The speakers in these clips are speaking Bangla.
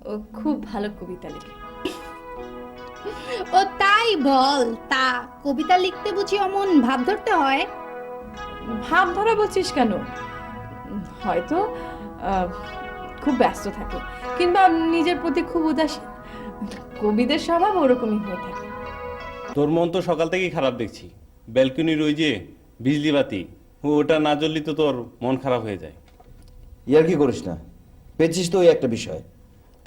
ও খুব ভালো কবিতা লেখে। ও তাই বল, তা কবিতা লিখতে বুঝি অমন ভাব ধরতে হয়? ভাব ধরা বলছিস কেন? হয়তো খুব ব্যস্ত থাকে কিংবা নিজের প্রতি খুব উদাসীন। কবিদের স্বভাব ওরকমই হয়ে থাকে। তোর মন তো সকাল থেকেই খারাপ দেখছি। ব্যালকনির ওই যে বিজলি বাতি, ওটা না জ্বললে তো তোর মন খারাপ হয়ে যায়। ইয়ার কি করিস না, পেয়েছিস তো ওই একটা বিষয়।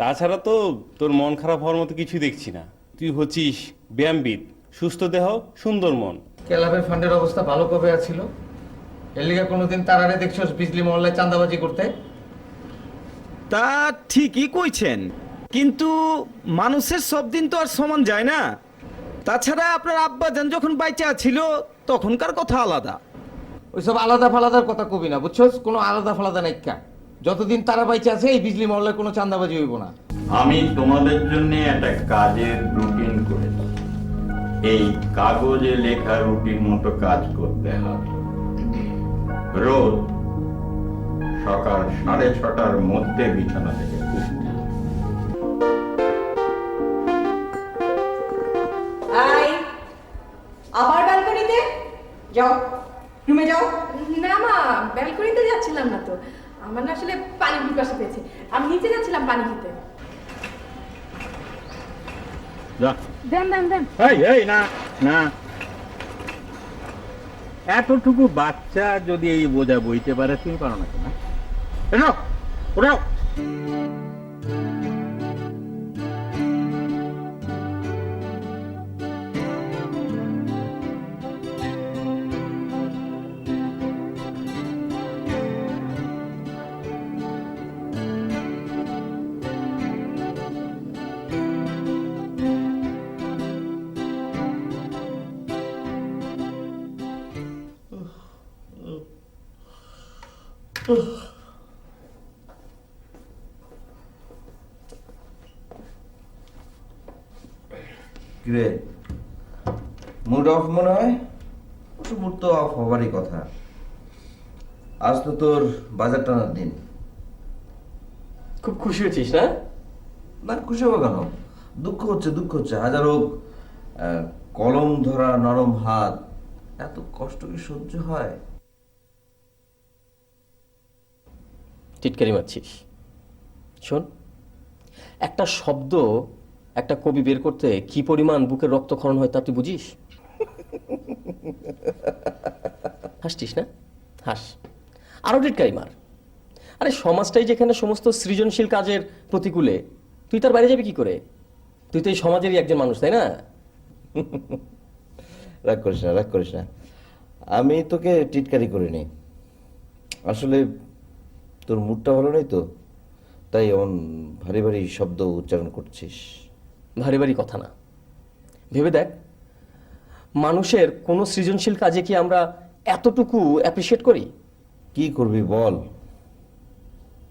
তাছাড়া তো তোর মন খারাপ হওয়ার মতো কিছু দেখছি না। তুই হচ্ছিস ব্যায়ামবিদ, সুস্থ দেহ সুন্দর মন। ক্লাবের ফান্ডের অবস্থা ভালো কবে আছিল? এর লিগে কোনোদিন তারারে দেখছস বিজলি মহল্লায় চাঁদাবাজি করতে? তা ঠিকই কইছেন, কিন্তু মানুষের সব দিন তো আর সমান যায় না। তাছাড়া আপনার আব্বাজান যখন বাইচা ছিল তখনকার কথা আলাদা। ওইসব আলাদা ফালাদার কথা কবি না, বুঝছস? কোনো আলাদা ফালাদা নাইকা। যতদিন তারা বাইচে আছে এই বিজলি মহল্লায় কোনো চাঁদাবাজি হইব না। আমি তোমাদের জন্য একটা কাজের রুটিন করেছি। এই কাগজে লেখা রুটিন মতো কাজ করতে হবে। রোজ সকাল 6:30টার মধ্যে বিছানা থেকে উঠতে হবে। আবার ব্যালকনিতে যাও, রুমে যাও। না মা, ব্যালকনিতে যাচ্ছিলাম না তো, আমার না আসলে পানি পিপাসা পেয়েছে, আমি নিচে যাচ্ছিলাম পানি খেতে। দেন দেন দেন। এই না না, এতটুকু বাচ্চা যদি এই বোঝা বইতে পারে, তুমি পারো না কেন? এনো ওরাও। কিরে, মুড অফ মনে হয়? মুড তো অফ হবারই কথা। আজ তো তোর বাজার টানার দিন। খুব খুশি হয়েছিস না? না, খুশি হবো কেন? দুঃখ হচ্ছে, দুঃখ হচ্ছে। হাজার হোক, কলম ধরা নরম হাত, এত কষ্ট কি সহ্য হয়? টিটকারি মারছিস? শোন, একটা শব্দ একটা কবি বের করতে কি পরিমাণ বুকের রক্তক্ষরণ হয় তা তুই বুঝিস? হাসছিস না? হাস, আরো টিটকারি মার। আরে সমাজটাই যেখানে সমস্ত সৃজনশীল কাজের প্রতিকূলে, তুই তার বাইরে যাবি কি করে? তুই তো এই সমাজেরই একজন মানুষ, তাই না? রাগ করিস না, রাগ করিস না। আমি তোকে টিটকারি করিনি। আসলে তোর মুডটা ভালো নেই তো, তাই এমন ভারী ভারী শব্দ উচ্চারণ করছিস। ভারী ভারী কথা না, ভেবে দেখ, মানুষের কোনো সৃজনশীল কাজে কি আমরা এতটুকু অ্যাপ্রিসিয়েট করি? কি করবি বল,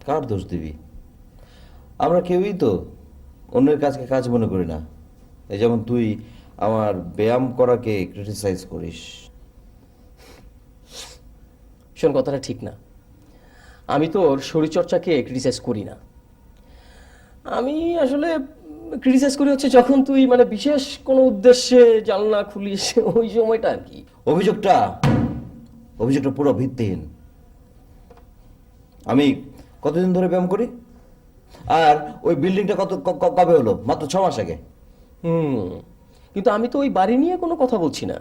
কার দোষ দিবি? আমরা কেউই তো অন্যের কাজকে কাজ মনে করি না। এই যেমন তুই আমার ব্যায়াম করাকে ক্রিটিসাইজ করিস। শোন, কথাটা ঠিক না। আমি তোর শরীরচর্চাকে ক্রিটিসাইজ করি না। আমি আসলে ক্রিটিসাইজ করি হচ্ছে যখন তুই মানে বিশেষ কোনো উদ্দেশ্যে জানলা খুলিস, ওই সময়টা আর কি। অভিযোগটা পুরো ভিত্তিহীন। আমি কতদিন ধরে ব্যায়াম করি, আর ওই বিল্ডিংটা কবে হলো? মাত্র 6 মাস আগে। কিন্তু আমি তো ওই বাড়ি নিয়ে কোনো কথা বলছি না।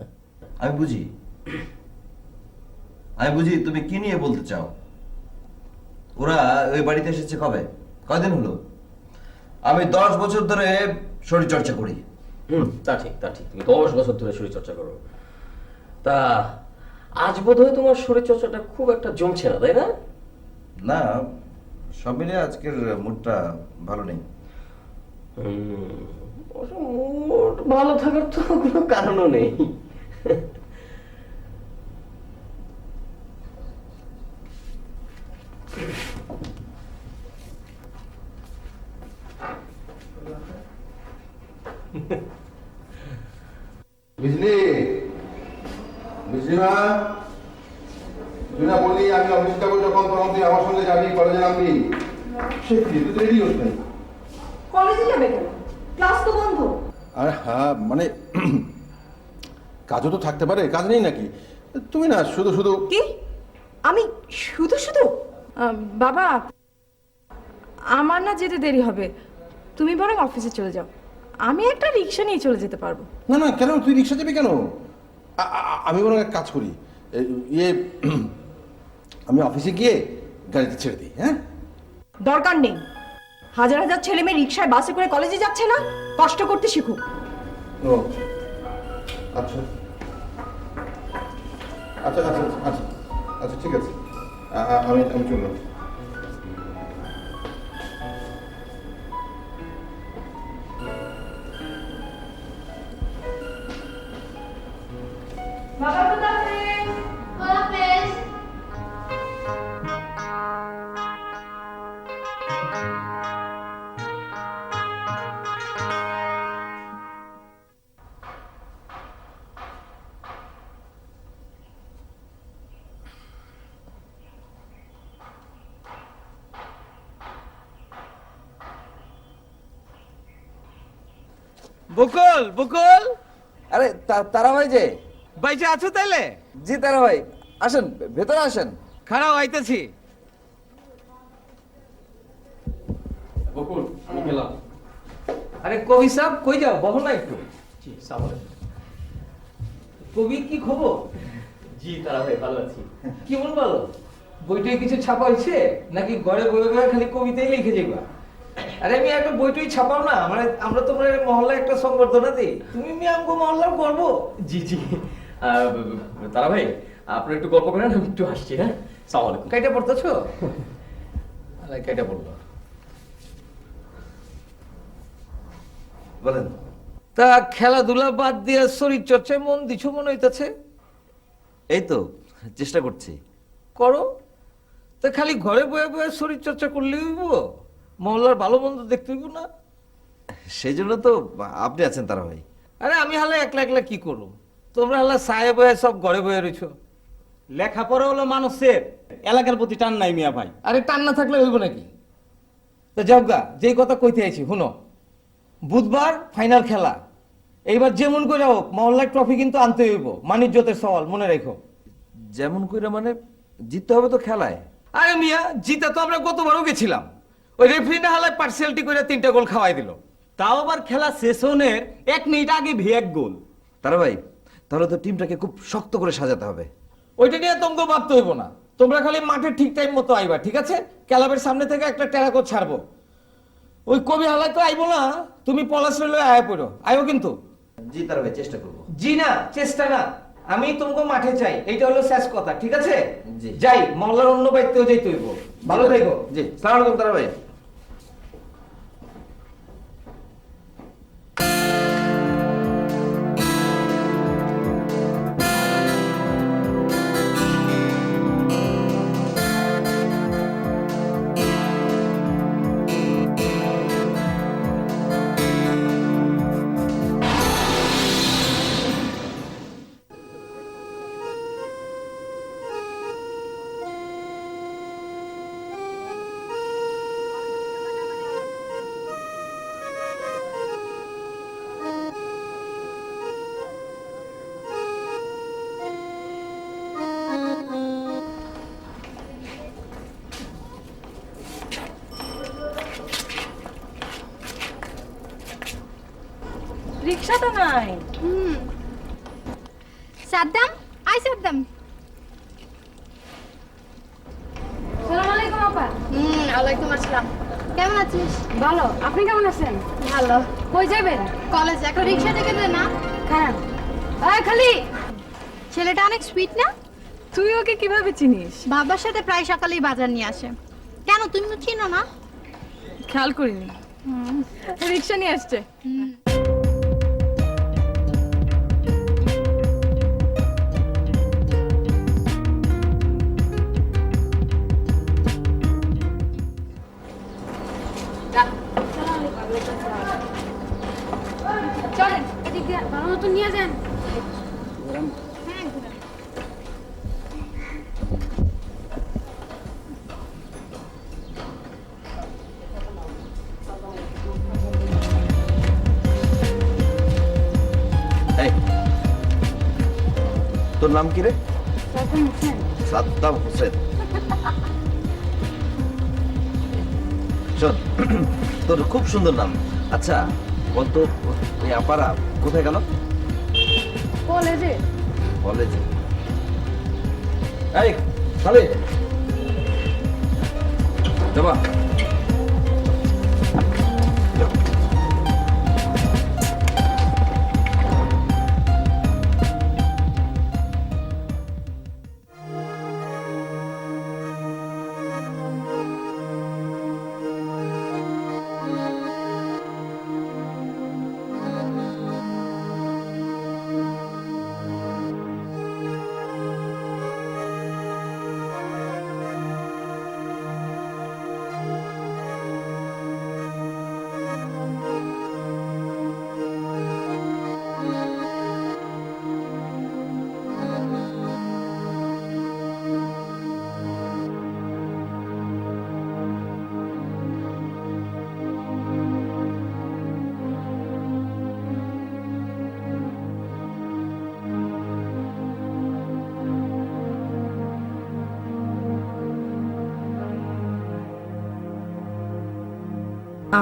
আমি বুঝি তুমি কি নিয়ে বলতে চাও। ওরা ওই বাড়িতে এসেছে কয়দিন হলো? আমি 10 বছর ধরে শরীর চর্চা করি। তা ঠিক, তুমি 10 বছর ধরে শরীর চর্চা করো। তা আজ বোধহয় তোমার শরীর চর্চাটা খুব একটা জমছে না, তাই না? না, সব মিলে আজকের মুডটা ভালো নেই। মুড ভালো থাকার তো কোনো কারণও নেই। বুঝলি বুঝলি না, তুই না বললি আমি অফিস যাবো যখন তখন তুই আমার সঙ্গে যাবি, কলেজে নামবি। সে তুই তো রেডি হোস নাই। কলেজে যাবে কেন? ক্লাস তো বন্ধ। আর হ্যাঁ মানে কাজও তো থাকতে পারে, কাজ নেই নাকি? তুমি না শুধু শুধু কি? আমি শুধু শুধু? বাবা, আমার না যেতে দেরি হবে, তুমি বরং অফিসে চলে যাও, আমি একটা রিক্সা নিয়ে চলে যেতে পারবো। না না, কেন তুই রিক্সা যাবি কেন? আমি বরং এক কাজ করি, ইয়ে আমি অফিসে গিয়ে গাড়িতে ছেড়ে দিই। হ্যাঁ, দরকার নেই। হাজার হাজার ছেলে মেয়ে রিক্সায় বাসে করে কলেজে যাচ্ছে না, কষ্ট করতে শিখুক। ও আচ্ছা আচ্ছা আচ্ছা আচ্ছা আচ্ছা ঠিক আছে, আমি আমি চললাম। বাবা কোথায়? বকুল বকুল, আরে তারা ভাই যে, বাইচে আছো তাইলে? জি তারা ভাই, আসেন ভেতরে আসেন। খারাপ আইতেছি। বকুল, আমি গেলাম। আরে কবি সাহেব কই যাও, বলো না একটু। জি সালাম। কবি কি খবর? জি তারা ভাই ভালো আছি। কেমন বলো? বইটাই কিছু ছাপা হয়েছে নাকি ঘরে বই বই খালি কবিতাই লিখে যাবা? আরে আমি একটা বইটই ছাপাও না, মানে আমরা তো মহল্লায় একটা সংবর্ধনা দিই, তুমি মি আমগো মহল্লার করবো। জি জি, তারা ভাই আপনি একটু গল্প করেন, আমি একটু আসছি। হ্যাঁ, সালাম আলাইকুম। কাইটা পড়তেছো? আরে কাইটা পড়লো। বলেন। তা খেলাধুলা বাদ দিয়ে শরীর চর্চায় মন দিছো মনে হইতেছে? এই তো চেষ্টা করছি। করো। তা খালি ঘরে বয়ে বয়ে শরীর চর্চা করলে হইব? মহল্লার ভালো মন্দ দেখতে হইব না? সেই জন্য তো আপনি আছেন তারা ভাই। আরে আমি হালে একলা একলা কি করব? তোমরা হালা সায়ে বয়ে সব ঘরে বয়ে রইছো। লেখাপড়া হলো মানুষের, এলাকার প্রতি টান নাই মিয়া ভাই। আরে টান না থাকলে হইব নাকি? তো যাওগা, যেই কথা কইতে আইছি শুনো, বুধবার ফাইনাল খেলা। এইবার যেমন করে হোক মহল্লার ট্রফি কিন্তু আনতে হইব, মানিজ্যতের সওয়াল মনে রেখো। যেমন কইরা মানে জিততে হবে তো খেলায়। আরে মিয়া, জিতা তো আমরা গতবারও গেছিলাম, ওই রেফারিটা হালায় পার্সিয়ালিটি করে 3টা গোল খাওয়াই দিল। তাও আবার খেলা সেশনের 1 মিনিট আগে এক গোল। তারা ভাই, তাহলে তো টিমটাকে খুব শক্ত করে সাজাতে হবে। ওইটা নিয়ে তোমাকে ভাবতে হইব না, তোমরা খালি মাঠে ঠিক টাইম মতো আইবা, ঠিক আছে? ক্লাবের সামনে থেকে একটা টেরাকোট ছাড়বো। ওই কবি হালায় তো আইবো না, তুমি পলাশ লয়ে আয়া পড়ো, আইও কিন্তু। জি তারা ভাই, চেষ্টা করবো। জি না, চেষ্টা না, আমি তোমাকে মাঠে চাই, এইটা হলো শেষ কথা, ঠিক আছে? জি। যাই, মহল্লার অন্য বাইতেও যাইতে হইব। ভালো থাকো। জি, সালাম আলাইকুম তারা ভাই। রিক্সা তো নাই। সাদ্দাম, আই সাদ্দাম। সালাম আলাইকুম আপা। ওয়ালাইকুম আসসালাম। কেমন আছিস? ভালো, আপনি কেমন আছেন? ভালো। কই যাবেন? কলেজ, একটা রিক্সা ডেকে দে না। খারাপ। এই খালি, ছেলেটা অনেক সুইট না? তুই ওকে কিভাবে চিনিস? বাবার সাথে প্রায় সকালেই বাজার নিয়ে আসে। কেন, তুমি তো চিনো না? খেয়াল করিনি। রিক্সা নিয়ে আসছে। চলেন এদিক দিয়ে ভালো মতো নিয়ে যান। তোর নাম কি রে? সাদ্দাম হোসেন। সাদ্দাম হোসেন। শোন, তোর খুব সুন্দর নাম। আচ্ছা বলতো এই আপারা কোথায় গেল? কলেজে। কলেজে? এই খালি যাবা?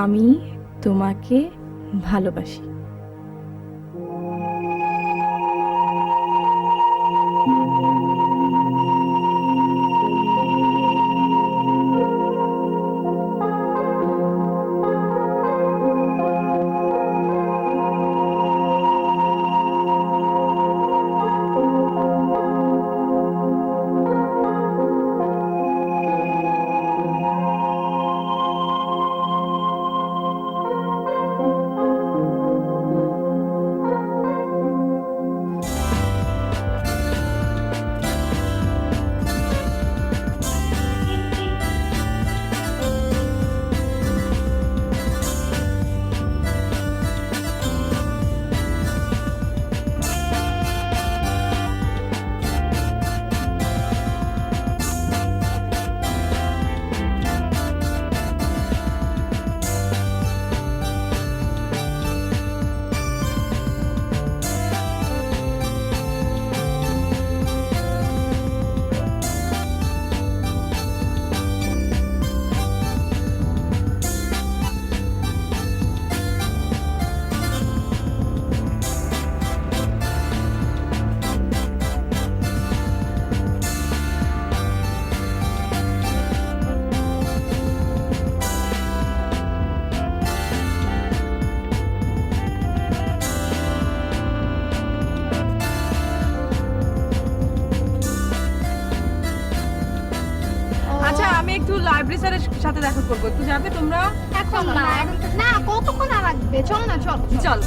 আমি তোমাকে ভালোবাসি। আচ্ছা আমি একটু লাইব্রেরি স্যারের সাথে দেখা করবো, একটু যাবে তোমরা? এখন না, না কতক্ষণ আর লাগবে? চল না, চল চল।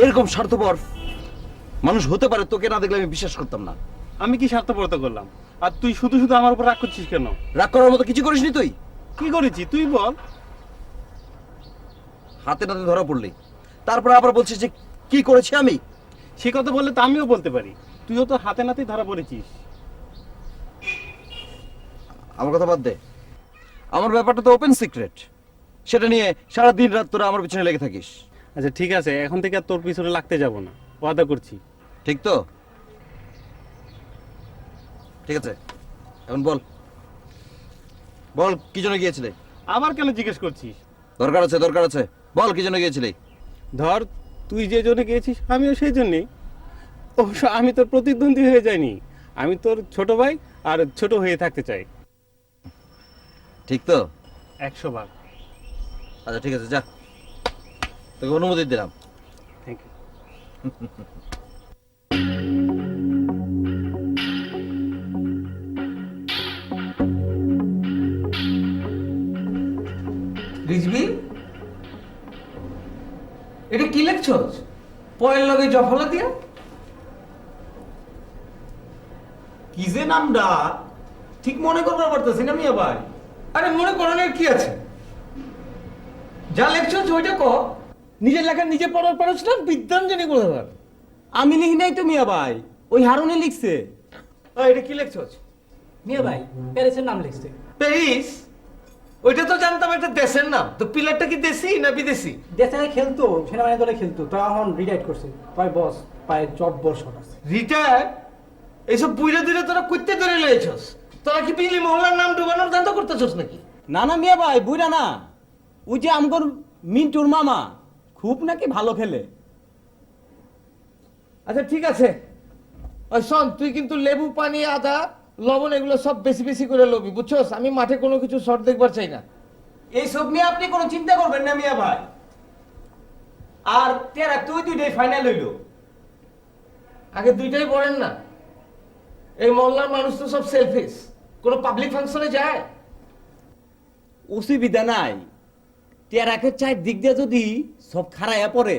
এরকম স্বার্থপর মানুষ হতে পারে তোকে না দেখলে আমি বিশ্বাস করতাম না। আমি কি স্বার্থপরতা করলাম? আর তুই শুধু শুধু আমার উপর রাগ করছিস কেন? রাগ করার মতো কিছু করিসনি তুই। কি করেছি তুই বল? হাতে নাতে ধরা পড়লি, তারপরে আবার বলছিস যে কি করেছি আমি। সে কথা বললে তো আমিও বলতে পারি, তুইও তো হাতে নাতেই ধরা পড়েছিস। আমার কথা বাদ দে, আমার ব্যাপারটা তো ওপেন সিক্রেট, সেটা নিয়ে সারা দিন রাত তোরা আমার পিছনে লেগে থাকিস। আচ্ছা ঠিক আছে, এখন থেকে আর তোর পিছনে লাগতে যাব না, ওয়াদা করছি। ঠিক তো? ঠিক আছে, এখন বল বল কি জন্য গিয়েছিলে? আবার কেন জিজ্ঞেস করছিস? দরকার আছে, দরকার আছে, বল কি জন্য গিয়েছিলি? ধর তুই যে জন্য গিয়েছিস আমিও সেই জন্যেই। অবশ্য আমি তোর প্রতিদ্বন্দ্বী হয়ে যাইনি, আমি তোর ছোট ভাই আর ছোট হয়ে থাকতে চাই। ঠিক তো? 100 বার। আচ্ছা ঠিক আছে, যা, তোকে অনুমতি দিলাম। Thank you. রিজবি, এটা কি লেখছস? পয়ের লগে জফলা দিয়া? কি যে নামটা ঠিক মনে করবার পারতেছি না মিয়া ভাই। আরে মনে করানোর কি আছে? যা লেখছস ওইটা কহ। নিজের লেখা নিজে পড়ার পারছ না, বিদ্যাঞ্জলি করে দেবার। আমি লিখি নাই তো মিয়া ভাই, ওই হারুনে লিখছে। এটা কি লেখছস? মিয়া ভাই প্যারিসের নাম লিখছে। প্যারিস? ওইটা তো জানতাম একটা দেশের নাম, তো প্লেয়ারটা কি দেশি না বিদেশি? দেশে খেলতো, সেনাবাহিনী দলে খেলতো, তো এখন রিটায়ার করছে। পায় বস, পায় জব বস আছে। রিটায়ার? এইসব বুইরা দিলে তোরা কইতে ধরে লয়েছস? তোরা কি বিজলি মহল্লার নাম ডুবানোর ধান্দা করতেছস নাকি? না না মিয়া ভাই, বুইরা না, ওই যে আমগর মিন্টুর মামা খুব নাকি ভালো খেলে। আচ্ছা ঠিক আছে, ওই শোন, তুই কিন্তু লেবু, পানি, আদা, লবণ এগুলো সব বেশি বেশি করে লবি, বুঝছস? আমি মাঠে কোনো কিছু শর্ট দেখবার চাই না। এইসব নিয়ে আপনি কোনো চিন্তা করবেন না মিয়া ভাই। আর তেরা তুই দুইটাই ফাইনাল হইলো। আগে দুইটাই পড়েন না। এই মহল্লার মানুষ তো সব সেলফিশ, কোনো পাবলিক ফাংশনে যায়? অসুবিধা নাই, টেরাকে চার দিক দিয়ে যদি সব খারাইয়া পড়ে,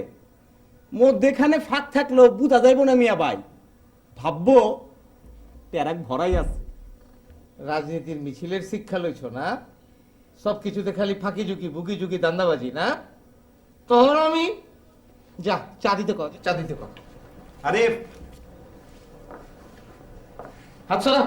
মধ্যেখানে ফাঁক থাকলেও বুঝা যাইব না মিয়া ভাই, ভাববো টেরাক ভরাই আছে। রাজনীতির মিছিলের শিক্ষা লইছ না? সব কিছুতে খালি ফাঁকি ঝুঁকি, বুকি ঝুঁকি, দান্দাবাজি না? তখন আমি যা চা দিতে কর, চা দিতে কর। আরে হাত সরা।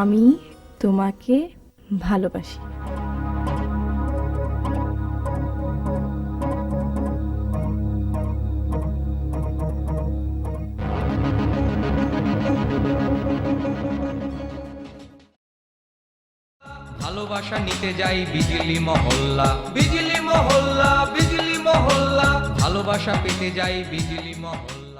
আমি তোমাকে ভালোবাসি। ভালোবাসা নিতে যাই বিজলি মহল্লা, বিজলি মহল্লা, বিজলি মহল্লা, ভালোবাসা পেতে যাই বিজলি মহল্লা।